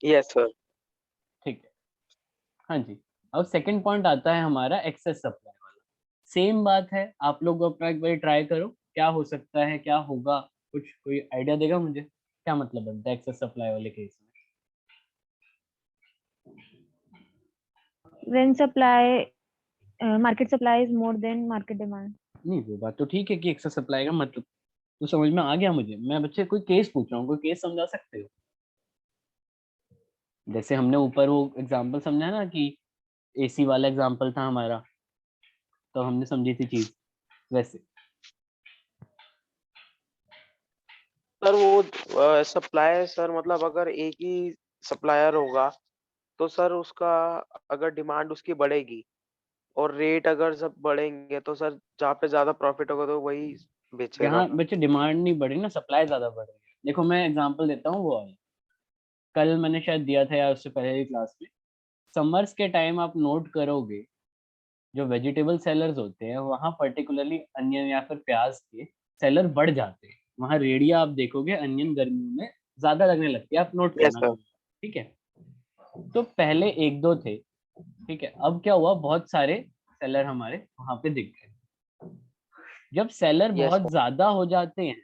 Yes sir. ठीक है, हाँ जी। अब सेकंड पॉइंट आता है हमारा एक्सेस सप्लाई वाला। सेम बात है, आप लोग अपना एक बार ट्राई करो, क्या हो सकता है, क्या होगा, कुछ कोई आइडिया देगा मुझे, क्या मतलब बनता है एक्सेस सप्लाई वाले केस में? When market supply is more than market demand. नहीं, वो बात तो ठीक है कि एक्सेस सप्लाई का मतलब तो समझ में आ गया मुझे। मैं बच्चे कोई केस पूछ रहा हूँ, कोई केस समझा सकते हो? जैसे हमने ऊपर वो एग्जांपल समझा ना कि एसी वाला एग्जांपल था हमारा, तो हमने समझी थी चीज वैसे। सर वो सप्लाई सर, मतलब अगर एक ही सप्लायर होगा तो सर उसका अगर डिमांड उसकी बढ़ेगी और रेट अगर सब बढ़ेंगे तो सर जहाँ पे ज्यादा प्रॉफिट होगा तो वही बेचेगा। यहाँ बच्चे डिमांड नहीं बढ़ी ना, सप्लाई ज्यादा बढ़ रही है। देखो मैं एग्जांपल देता हूँ वो वाला, कल मैंने शायद दिया था या उससे पहले की क्लास में। समर्स के टाइम आप नोट करोगे, जो वेजिटेबल सेलर्स होते हैं वहाँ पर्टिकुलरली अनियन या फिर प्याज के सेलर बढ़ जाते हैं। वहाँ रेडिया आप देखोगे अनियन गर्मियों में ज्यादा लगने लगती है, आप नोट यस करना सर। कभी। ठीक है, तो पहले एक दो थे, ठीक है, अब क्या हुआ, बहुत सारे सेलर हमारे वहां पे दिख गए। जब सेलर यस बहुत सर। ज्यादा हो जाते हैं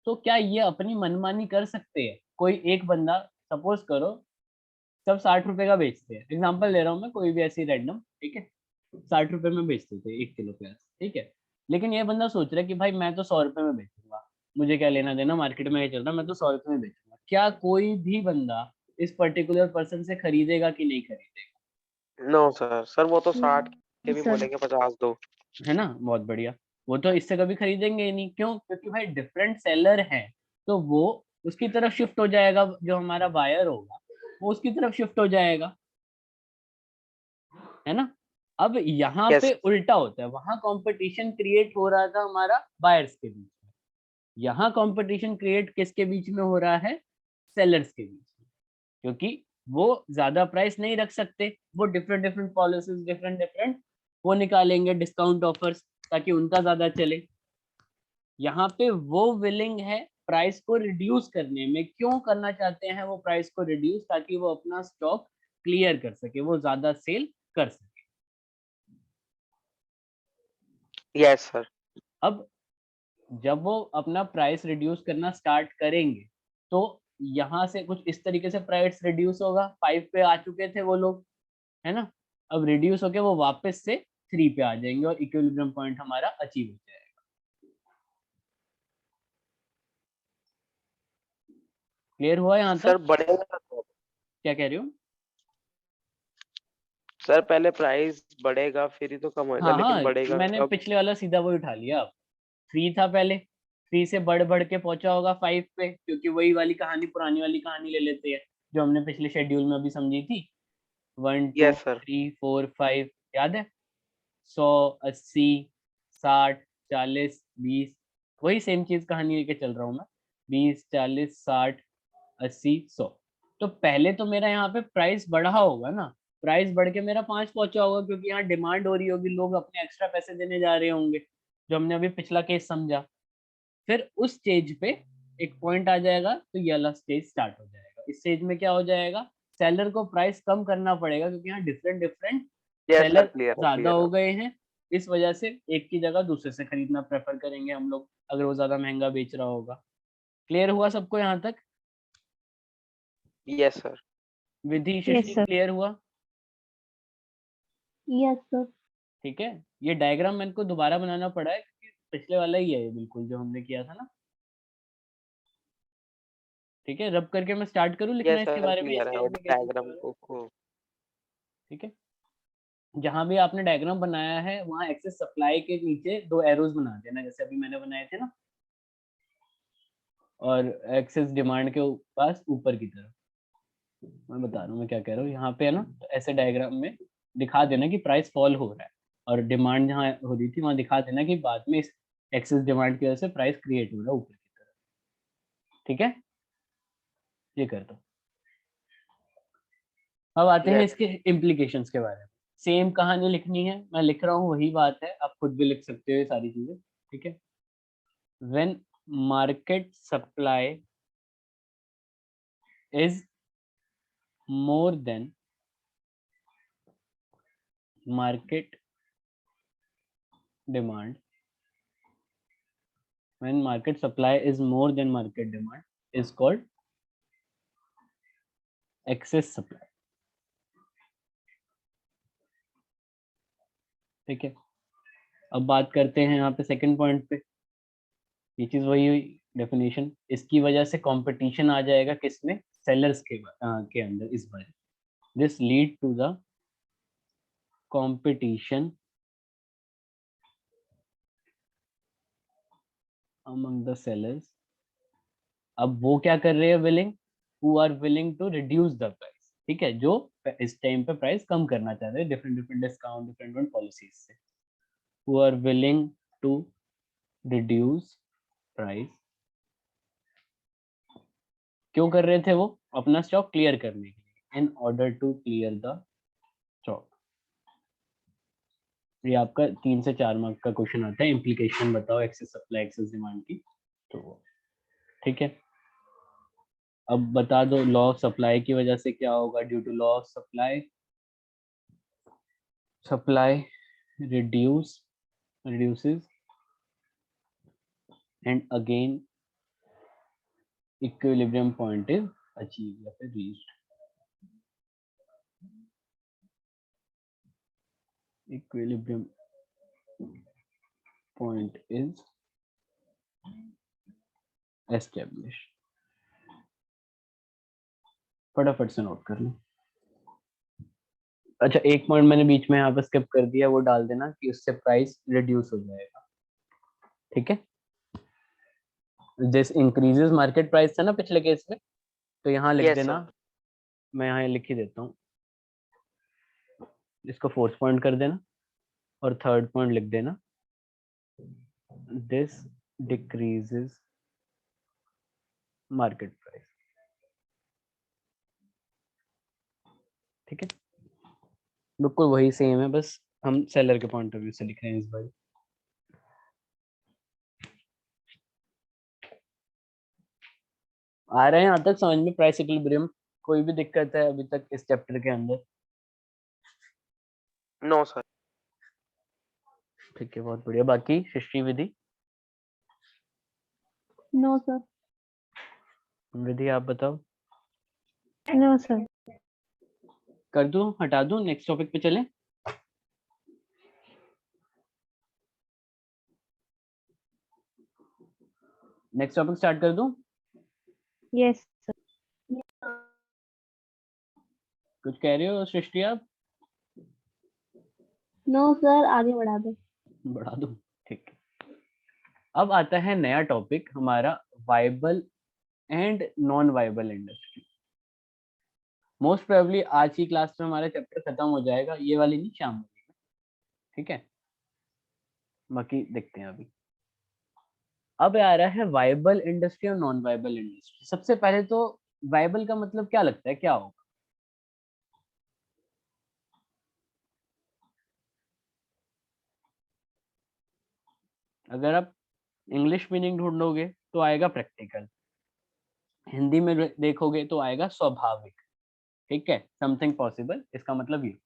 तो क्या ये अपनी मनमानी कर सकते हैं? कोई एक बंदा, सपोज करो सब 60 रुपए का बेचते हैं, एग्जाम्पल ले रहा हूँ मैं, कोई भी ऐसी रैंडम, ठीक है, 60 रुपए में बेचते थे 1 किलो प्याज, ठीक है। लेकिन ये बंदा सोच रहा है कि भाई मैं तो 100 रुपए में बेचूंगा, मुझे क्या लेना देना, मार्केट में ये चल रहा है, मैं तो 100 रुपए में बेचूंगा। क्या कोई भी बंदा इस पर्टिकुलर पर्सन से खरीदेगा कि नहीं खरीदेगा? नो सर, सर वो तो 60 के भी सर बोलेंगे 50 दो। है ना, बहुत बढ़िया। वो तो इससे कभी खरीदेंगे ही नहीं, क्यों? क्योंकि भाई डिफरेंट सेलर है, तो वो उसकी तरफ शिफ्ट हो जाएगा, जो हमारा बायर होगा वो उसकी तरफ शिफ्ट हो जाएगा, है ना। अब यहाँ यस। पे उल्टा होता है, वहां कंपटीशन क्रिएट हो रहा था हमारा बायर्स के बीच में, यहाँ कंपटीशन क्रिएट किसके बीच में हो रहा है? सेलर्स के बीच में। क्योंकि वो ज्यादा प्राइस नहीं रख सकते, वो different different policies, different different वो निकालेंगे डिस्काउंट ऑफर्स, ताकि उनका ज्यादा चले। यहाँ पे वो विलिंग है प्राइस को रिड्यूस करने में। क्यों करना चाहते हैं वो प्राइस को रिड्यूस? ताकि वो अपना स्टॉक क्लियर कर सके, वो ज्यादा सेल कर सके। Yes sir. अब जब वो अपना प्राइस रिड्यूस करना स्टार्ट करेंगे तो यहाँ से कुछ इस तरीके से प्राइस रिड्यूस होगा, 5 पे आ चुके थे वो लोग, है ना। अब रिड्यूस होके वो वापस से 3 पे आ जाएंगे और इक्विलिब्रियम पॉइंट हमारा अचीव हो जाएगा। क्लियर हुआ यहाँ सर तक? बढ़ेगा तो, क्या कह रहे हो? सर पहले प्राइस बढ़ेगा फिर ही तो कम होएगा, हाँ लेकिन हाँ, बढ़ेगा मैंने कब? पिछले वाला सीधा वही उठा लिया। अब 3 था पहले, 3 से बढ़ बढ़ के पहुंचा होगा 5 पे, क्योंकि वही वाली कहानी, पुरानी वाली कहानी ले लेते हैं जो हमने पिछले शेड्यूल में अभी समझी थी। 1 2 यस सर। 3 4 5, याद है? 100, 80, 60, 40, 20, वही सेम चीज कहानी लेके चल रहा हूँ मैं। 20, 40, 60, 80, 100। तो पहले तो मेरा यहाँ पे प्राइस बढ़ा होगा ना, प्राइस बढ़ के मेरा 5 पहुंचा होगा, क्योंकि यहाँ डिमांड हो रही होगी, लोग अपने एक्स्ट्रा पैसे देने जा रहे होंगे, जो हमने अभी पिछला केस समझा। फिर उस स्टेज पे एक पॉइंट आ जाएगा, तो ये वाला स्टेज स्टार्ट हो जाएगा। इस स्टेज में क्या हो जाएगा, सेलर को प्राइस कम करना पड़ेगा, क्योंकि यहाँ different different yes sir, seller clear है, ज्यादा क्लियर है। हो गए हैं। इस वजह से एक की जगह दूसरे से खरीदना प्रेफर करेंगे हम लोग, अगर वो ज्यादा महंगा बेच रहा होगा। क्लियर हुआ सबको यहाँ तक? Yes sir. Vidhi yes Srishti sir. Clear हुआ? Yes sir. ठीक है। ये डायग्राम मेरे को दोबारा बनाना पड़ा है, क्योंकि पिछले वाला ही है ये, बिल्कुल जो हमने किया था ना। ठीक है, रब करके मैं स्टार्ट करूँ लिखना यस इसके सर, बारे में, क्लियर है, इसके और इम्प्लीकेशन के डायग्राम बारे में? को। ठीक है, जहां भी आपने डायग्राम बनाया है वहां एक्सेस सप्लाई के नीचे 2 एरोज बना देना, जैसे अभी मैंने बनाए थे ना, और एक्सेस डिमांड के पास ऊपर की तरफ। मैं बता रहा हूँ मैं क्या कह रहा हूँ, यहाँ पे है ना, तो ऐसे डायग्राम में दिखा देना कि प्राइस फॉल हो रहा है, और डिमांड जहाँ हो रही थी वहां दिखा देना कि बाद में इस एक्सेस डिमांड की वजह से प्राइस क्रिएट हो रहा है ऊपर की तरफ। ठीक है, ये कर दो। अब आते हैं यस। इसके इम्प्लीकेशंस के बारे में। सेम कहानी लिखनी है, मैं लिख रहा हूँ वही बात है, आप खुद भी लिख सकते हो ये सारी चीजें। ठीक है, when market supply is more than market demand, when market supply is more than market demand, is called excess supply. ठीक है, अब बात करते हैं यहाँ पे सेकंड पॉइंट पे। ये चीज वही हुई डेफिनेशन, इसकी वजह से कंपटीशन आ जाएगा किसमें, सेलर्स के अंदर इस बार। This lead to the competition among the sellers. अब वो क्या कर रहे हैं, willing, who are willing to reduce the price. ठीक है, जो इस टाइम पे प्राइस कम करना चाहते हैं, different different discount, different policies से। Who are willing to reduce price. क्यों कर रहे थे वो, अपना स्टॉक क्लियर करने के लिए, in order to clear the stock. ये आपका 3 से 4 मार्क का क्वेश्चन आता है, इम्प्लीकेशन बताओ एक्सेस सप्लाई एक्सेस डिमांड की। तो ठीक है, अब बता दो लॉ ऑफ सप्लाई की वजह से क्या होगा। Due to law of supply, supply reduces and again equilibrium point is achieved या फिर reached। equilibrium point is established। फटाफट से नोट कर लो। अच्छा, एक पॉइंट मैंने बीच में यहाँ पर स्किप कर दिया, वो डाल देना कि उससे प्राइस रिड्यूस हो जाएगा। ठीक है, दिस इंक्रीजेस मार्केट प्राइस था ना पिछले केस में, तो यहाँ लिख Yes, देना, sir. मैं यहाँ लिख ही देता हूँ, इसको फोर्थ पॉइंट कर देना और थर्ड पॉइंट लिख देना, दिस डिक्रीजेस मार्केट प्राइस। ठीक है, बिल्कुल वही सेम है, बस हम सेलर के पॉइंट ऑफ व्यू से लिख रहे हैं इस बार। आ रहे हैं यहाँ तक समझ में प्राइस इक्विलिब्रियम? कोई भी दिक्कत है अभी तक इस चैप्टर के अंदर? No, sir. ठीक है, बहुत बढ़िया। बाकी सृष्टि, विधि? No, sir. विधि आप बताओ। No, sir. कर दूं, हटा दूं, नेक्स्ट टॉपिक पे चलें? नेक्स्ट टॉपिक स्टार्ट कर दूं? Yes, sir. कुछ कह रहे हो सृष्टि आप? No, sir. आगे बढ़ा दो। बढ़ा दूं, ठीक है। अब आता है नया टॉपिक हमारा, viable and non viable industry. Most probably आज की क्लास में हमारा चैप्टर खत्म हो जाएगा, ये वाली नहीं, शाम वाली। ठीक है, बाकी देखते हैं अभी। अब आ रहा है वाइबल इंडस्ट्री और नॉन वाइबल इंडस्ट्री। सबसे पहले तो वाइबल का मतलब क्या लगता है, क्या होगा? अगर आप इंग्लिश मीनिंग ढूंढोगे तो आएगा प्रैक्टिकल, हिंदी में देखोगे तो आएगा स्वाभाविक। ठीक है, समथिंग पॉसिबल, इसका मतलब ये।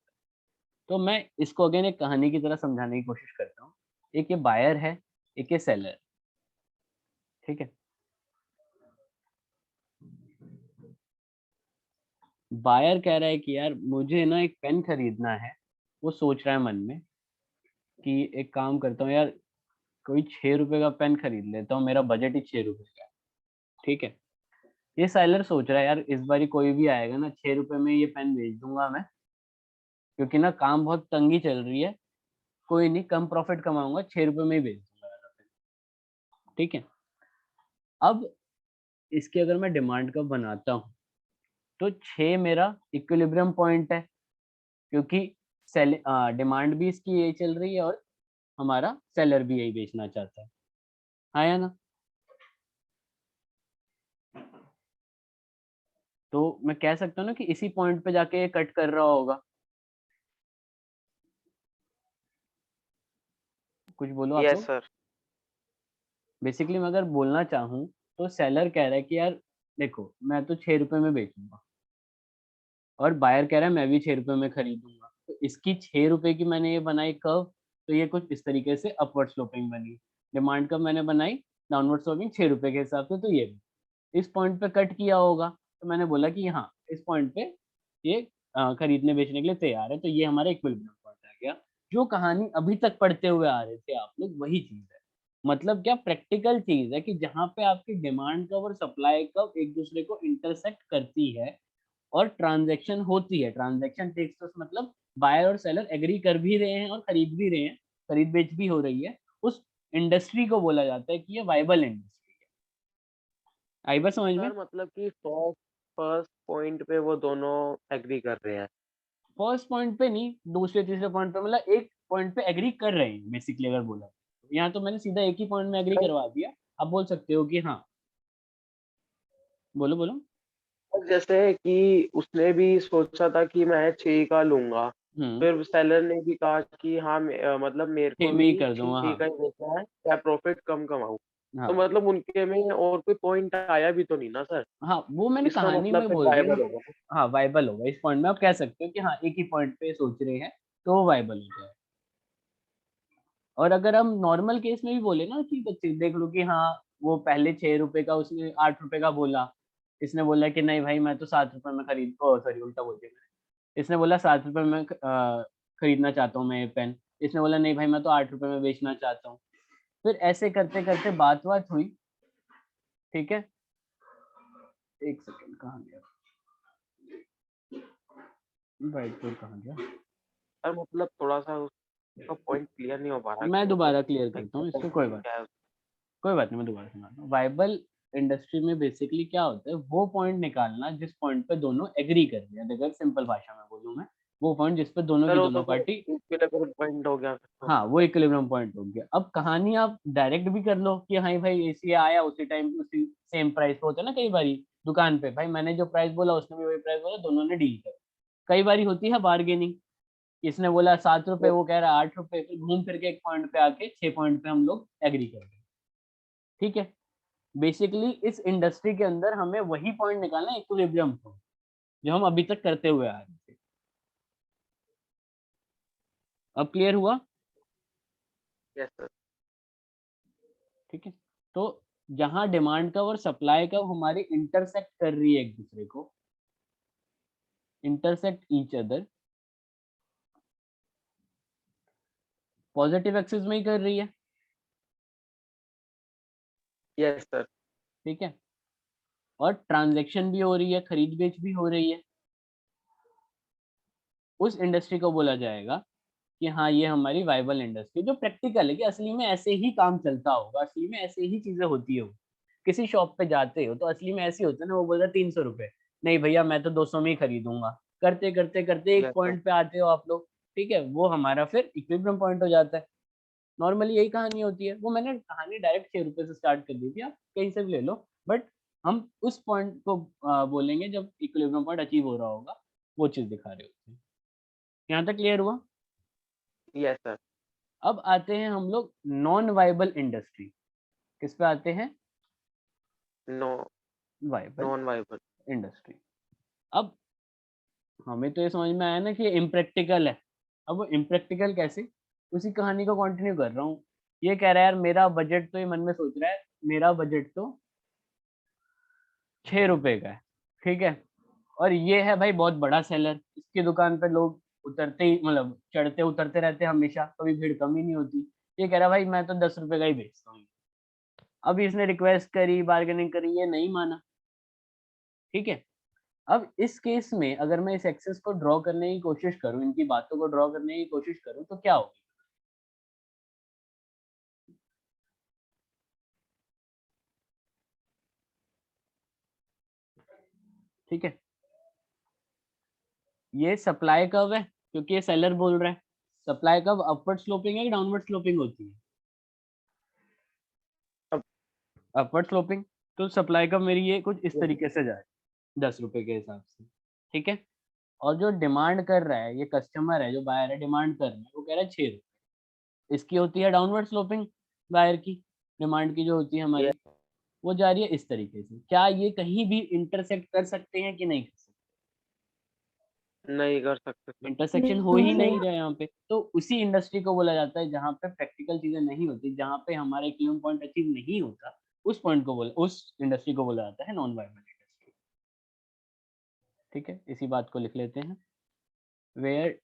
तो मैं इसको अगेन एक कहानी की तरह समझाने की कोशिश करता हूँ। एक ये बायर है, एक ये सेलर। ठीक है, बायर कह रहा है कि यार मुझे ना एक पेन खरीदना है। वो सोच रहा है मन में कि एक काम करता हूँ यार, कोई 6 रुपए का पेन खरीद लेता हूँ, मेरा बजट ही 6 रुपए का है। ठीक है, ये सेलर सोच रहा है यार इस बारी कोई भी आएगा ना, 6 रुपए में ये पेन बेच दूंगा मैं, क्योंकि ना काम बहुत तंगी चल रही है। कोई नहीं, कम प्रॉफिट कमाऊंगा, 6 रुपए में ही बेच दूंगा वाला पेन। ठीक है, अब इसकी अगर मैं डिमांड का बनाता हूँ तो 6 मेरा इक्विलिब्रियम पॉइंट है, क्योंकि डिमांड भी इसकी यही चल रही है और हमारा सेलर भी यही बेचना चाहता है। आया ना? तो मैं कह सकता हूँ ना कि इसी पॉइंट पे जाके ये कट कर रहा होगा। कुछ बोलो आप Yes, लोग। sir. बेसिकली मैं अगर बोलना चाहूँ तो सेलर कह रहा है कि यार देखो, मैं तो 6 रुपए में बेचूंगा, और बायर कह रहा है मैं भी 6 रुपए में खरीदूंगा, तो इसकी 6 रुपए की मैंने ये बनाई कर्व, तो ये कुछ इस तरीके से अपवर्ड स्लोपिंग बनी। डिमांड कर्व मैंने बनाई डाउनवर्ड स्लोपिंग 6 रुपए के हिसाब से, तो ये भी इस पॉइंट पे कट किया होगा, तो मैंने बोला कि हाँ इस पॉइंट पे ये खरीदने बेचने के लिए तैयार है, तो ये हमारा इक्विलिब्रियम पॉइंट आ गया। जो कहानी अभी तक पढ़ते हुए आ रहे थे आप लोग, वही चीज है। मतलब क्या प्रैक्टिकल चीज है कि जहाँ पे आपकी डिमांड कर्व और सप्लाई कर्व एक दूसरे को इंटरसेक्ट करती है और ट्रांजैक्शन होती है। ट्रांजैक्शन टेक्स प्लेस मतलब बायर और सेलर एग्री कर भी रहे हैं और खरीद भी रहे हैं, खरीद बेच भी हो रही है, उस इंडस्ट्री को बोला जाता है कि ये वाइबल इंडस्ट्री है। आई बात समझ में? सर मतलब कि फर्स्ट फर्स्ट पॉइंट पे वो दोनों एग्री कर रहे हैं। फर्स्ट पॉइंट पे नहीं, दूसरे तीसरे पॉइंट पे, मतलब एक पॉइंट पे एग्री कर रहे हैं बेसिकली, अगर बोला तो। यहाँ तो मैंने सीधा एक ही पॉइंट में एग्री सर करवा दिया। आप बोल सकते हो कि हाँ, बोलो बोलो। जैसे कि उसने भी सोचा था कि मैं 6 का लूँगा, हम्म, फिर सेलर ने भी कहा कि हाँ मतलब मेरे को 6 में ही भी कर दूंगा, 6 हाँ। का ही बेचना है, चाहे प्रॉफिट कम कमाऊँ। तो हाँ मतलब उनके में और कोई पॉइंट आया भी तो नहीं ना सर, हाँ, वो मैंने इसका कहानी मतलब में फिर बोल दिया वायबल ना। होगा। हाँ वाइबल होगा, इस पॉइंट में आप कह सकते हो कि हाँ एक ही पॉइंट पे सोच रहे हैं, तो वो वाइबल हो जाए। और अगर हम नॉर्मल केस में भी बोले ना कि बच्चे देख लो कि हाँ वो पहले 6 रुपए का, उसने 8 रुपए का बोला, इसने बोला कि नहीं भाई मैं तो 7 रुपए में खरीद, ओ सॉरी उल्टा बोल दिया मैंने। इसने बोला 7 रुपए में खरीदना चाहता हूँ मैं ये पेन, इसने बोला नहीं भाई मैं तो 8 रुपए में बेचना चाहता हूँ। फिर ऐसे करते करते बात बात हुई, ठीक है। एक सेकंड, कहाँ गया व्हाइट बोर्ड, कहाँ गया? सर मतलब थोड़ा-सा उसका पॉइंट क्लियर नहीं हो पा रहा मैं कि मतलब दोबारा क्लियर करता हूँ इसको, एग्जैक्टली कोई बात, क्या है? कोई बात नहीं, मैं दोबारा सुनाता हूँ। वाइबल इंडस्ट्री में बेसिकली क्या होता है, वो पॉइंट निकालना जिस पॉइंट पे दोनों एग्री कर रहे हैं। अगर सिंपल भाषा में बोलूँ मैं, वो पॉइंट जिस पे दोनों सर की वो तो दोनों फिर पार्टी, इक्विलिब्रियम पॉइंट हो गया फिर तो। हाँ वो इक्विलिब्रियम पॉइंट हो गया। अब कहानी आप डायरेक्ट भी कर लो कि हाँ भाई ऐसे आया उसी टाइम उसी सेम प्राइस पे, होता है ना कई बारी दुकान पे, भाई मैंने जो प्राइस बोला उसने भी वही प्राइस बोला, दोनों ने डील कर। कई बारी होती है बार्गेनिंग, इसने बोला 7 रुपए, वो कह रहा है 8 रुपए, फिर घूम फिर के एक पॉइंट पे आके 6 पॉइंट पे हम लोग एग्री कर गए, ठीक है। बेसिकली इस इंडस्ट्री के अंदर हमें वही पॉइंट निकालना है, इक्विलिब्रियम पॉइंट, जो हम अभी तक करते हुए आ रहे थे। अब क्लियर हुआ? Yes sir. ठीक है। तो जहां डिमांड कर्व और सप्लाई कर्व हमारी इंटरसेक्ट कर रही है एक दूसरे को, intersect each other, positive axis में ही कर रही है, यस सर। ठीक है। और ट्रांजैक्शन भी हो रही है, खरीद बेच भी हो रही है, उस इंडस्ट्री को बोला जाएगा कि हाँ ये हमारी वाइबल इंडस्ट्री, जो प्रैक्टिकल है कि असली में ऐसे ही काम चलता होगा, असली में ऐसे ही चीजें होती हो। किसी शॉप पे जाते हो तो असली में ऐसे ही होता है ना, वो बोल रहा है 300 रुपए, नहीं भैया मैं तो 200 में ही खरीदूंगा। करते करते करते एक यस सर। पॉइंट पे आते हो आप लोग, ठीक है, वो हमारा फिर इक्विलिब्रियम पॉइंट हो जाता है। नॉर्मली यही कहानी होती है। वो मैंने कहानी डायरेक्ट 6 रुपए से स्टार्ट कर दी थी, आप कहीं से भी ले लो, बट हम उस पॉइंट को बोलेंगे जब इक्विलिब्रियम पॉइंट अचीव हो रहा होगा, वो चीज दिखा रहे होते हैं। यहाँ तक क्लियर हुआ? Yes sir. अब आते हैं हम लोग नॉन वाइबल इंडस्ट्री। किस पे आते हैं? No viable non viable. Industry. अब हमें तो ये समझ में आया ना कि ये इम्प्रैक्टिकल है। अब वो इम्प्रैक्टिकल कैसे, उसी कहानी को कंटिन्यू कर रहा हूँ। ये कह रहा है यार मेरा बजट, तो ये मन में सोच रहा है मेरा बजट तो 6 रुपए का है, ठीक है। और ये है भाई बहुत बड़ा सेलर, इसकी दुकान पे लोग उतरते ही, मतलब चढ़ते उतरते रहते हैं हमेशा, कभी भीड़ कम ही नहीं होती। ये कह रहा है भाई मैं तो 10 रुपए का ही बेचता हूँ। अब इसने रिक्वेस्ट करी, बार्गेनिंग करी, ये नहीं माना, ठीक है। अब इस केस में अगर मैं इस एक्सेस को ड्रॉ करने की कोशिश करूं, इनकी बातों को ड्रॉ करने की कोशिश करूं, तो क्या होगी? ठीक है, ये सप्लाई कर्व है क्योंकि ये सेलर बोल रहा है। सप्लाई कर्व अपवर्ड स्लोपिंग है कि डाउनवर्ड स्लोपिंग होती है? अब अपवर्ड स्लोपिंग। तो सप्लाई कर्व मेरी ये कुछ इस यस तरीके से जाए 10 रुपए के हिसाब से, ठीक है। और जो डिमांड कर रहा है, ये कस्टमर है जो बायर है, डिमांड कर रहा है, वो कह रहा है 6 रुपए। इसकी होती है डाउनवर्ड स्लोपिंग, बायर की डिमांड की जो होती है हमारी, यस वो जा रही है इस तरीके से। क्या ये कहीं भी इंटरसेक्ट कर सकते हैं कि नहीं कर सकते? नहीं कर सकते सर। इंटरसेक्शन हो ही नहीं नहीं सर। रहा यहाँ पे, तो उसी इंडस्ट्री को बोला जाता है जहाँ पे प्रैक्टिकल चीजें नहीं होती, जहाँ पे हमारा एक्लियम पॉइंट अचीव नहीं होता, उस पॉइंट को बोला, उस इंडस्ट्री को बोला जाता है नॉन वायबल इंडस्ट्री। ठीक है, इसी बात को लिख लेते हैं, where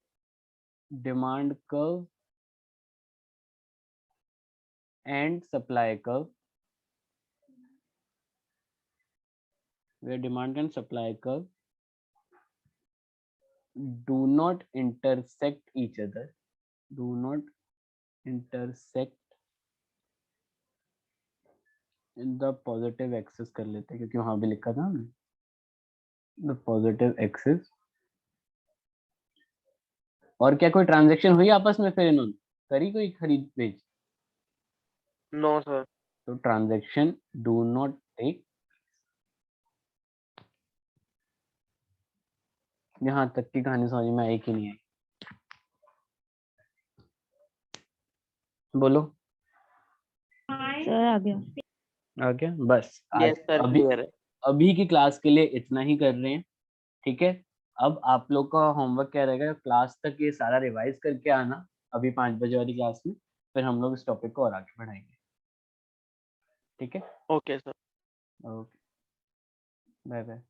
demand curve and supply curve, where demand and supply curve do not intersect each other, do not intersect in the positive axis कर लेते हैं क्योंकि वहां भी लिखा था हमने, the positive axis। और क्या कोई ट्रांजैक्शन हुई आपस में फिर इन्होंने करी, कोई खरीद बेच? No sir. तो ट्रांजैक्शन डू नॉट टेक, यहाँ तक की कहानी समझ में आई कि नहीं आई? बोलो। सर आ गया। आ गया? बस आज यस सर, अभी क्लियर है। अभी की क्लास के लिए इतना ही कर रहे हैं, ठीक है। अब आप लोग का होमवर्क क्या रहेगा, क्लास तक ये सारा रिवाइज करके आना, अभी 5 बजे वाली क्लास में, फिर हम लोग इस टॉपिक को और आगे बढ़ाएंगे, ठीक है। Okay sir. Okay, bye bye.